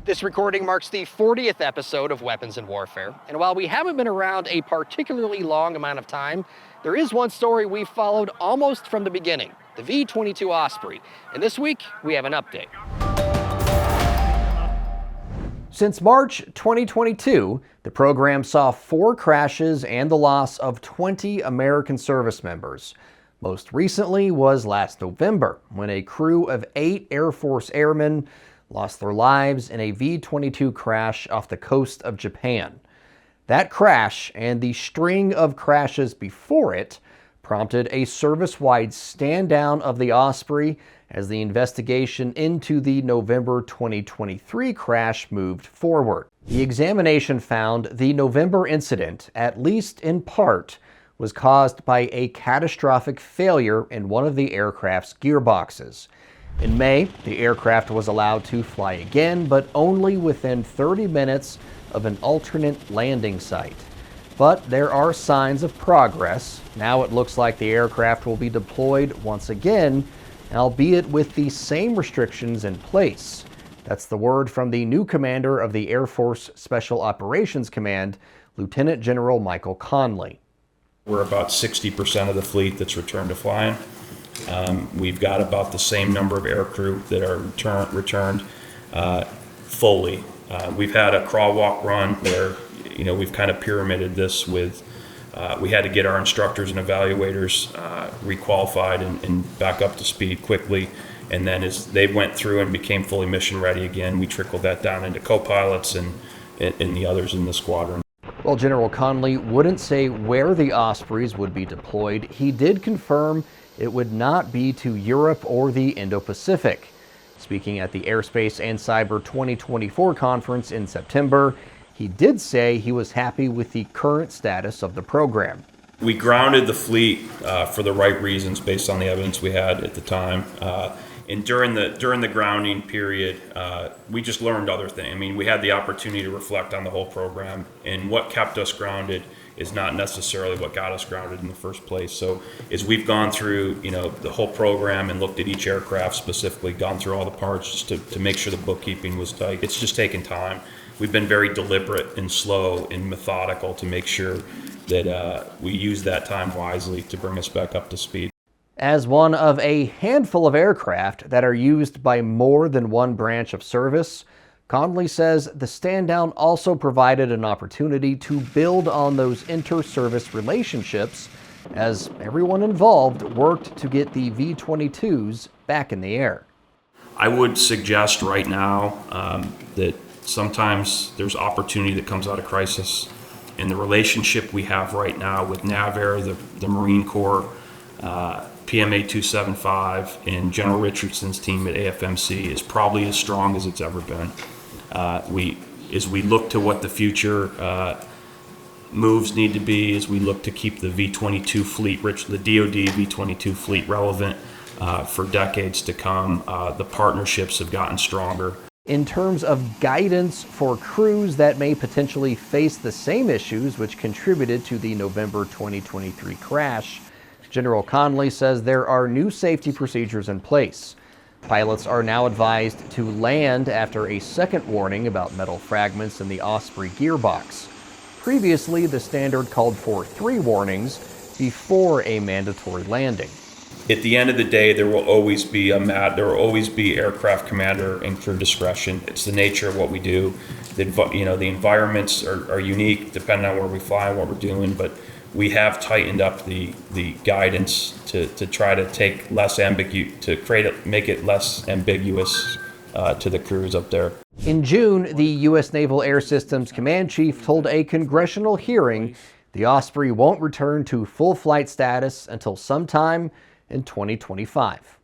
This recording marks the 40th episode of Weapons and Warfare, and while we haven't been around a particularly long amount of time, there is one story we've followed almost from the beginning, the V-22 Osprey, and this week we have an update. Since March 2022, the program saw 4 crashes and the loss of 20 American service members. Most recently was last November, when a crew of 8 Air Force airmen lost their lives in a V-22 crash off the coast of Japan. That crash and the string of crashes before it prompted a service-wide stand-down of the Osprey as the investigation into the November 2023 crash moved forward. The examination found the November incident, at least in part, was caused by a catastrophic failure in one of the aircraft's gearboxes. In May, the aircraft was allowed to fly again, but only within 30 minutes of an alternate landing site. But there are signs of progress. Now it looks like the aircraft will be deployed once again, albeit with the same restrictions in place. That's the word from the new commander of the Air Force Special Operations Command, Lieutenant General Michael Conley. We're about 60% of the fleet that's returned to flying. We've got about the same number of aircrew that are returned fully. We've had a crawl, walk, run where we've kind of pyramided this with. We had to get our instructors and evaluators requalified and back up to speed quickly. And then as they went through and became fully mission ready again, we trickled that down into co-pilots and the others in the squadron. While General Conley wouldn't say where the Ospreys would be deployed, he did confirm it would not be to Europe or the Indo-Pacific. Speaking at the Airspace and Cyber 2024 conference in September, he did say he was happy with the current status of the program. We grounded the fleet for the right reasons based on the evidence we had at the time. And during the grounding period, we just learned other things. I mean, we had the opportunity to reflect on the whole program, and what kept us grounded is not necessarily what got us grounded in the first place. So as we've gone through, the whole program and looked at each aircraft specifically, gone through all the parts just to make sure the bookkeeping was tight, it's just taken time. We've been very deliberate and slow and methodical to make sure that we use that time wisely to bring us back up to speed. As one of a handful of aircraft that are used by more than one branch of service, Conley says the stand-down also provided an opportunity to build on those inter-service relationships as everyone involved worked to get the V-22s back in the air. I would suggest right now that sometimes there's opportunity that comes out of crisis, and the relationship we have right now with NAVAIR, the Marine Corps, PMA 275, and General Richardson's team at AFMC is probably as strong as it's ever been. As we look to what the future moves need to be, as we look to keep the V-22 fleet, the DoD V-22 fleet relevant for decades to come, the partnerships have gotten stronger. In terms of guidance for crews that may potentially face the same issues which contributed to the November 2023 crash, General Conley says there are new safety procedures in place. Pilots are now advised to land after a second warning about metal fragments in the Osprey gearbox. Previously, the standard called for 3 warnings before a mandatory landing. At the end of the day, there will always be aircraft commander and crew discretion. It's the nature of what we do. The environments are unique depending on where we fly and what we're doing, but we have tightened up the guidance to try to make it less ambiguous to the crews up there. In June, the U.S. Naval Air Systems Command Chief told a congressional hearing the Osprey won't return to full flight status until sometime in 2025.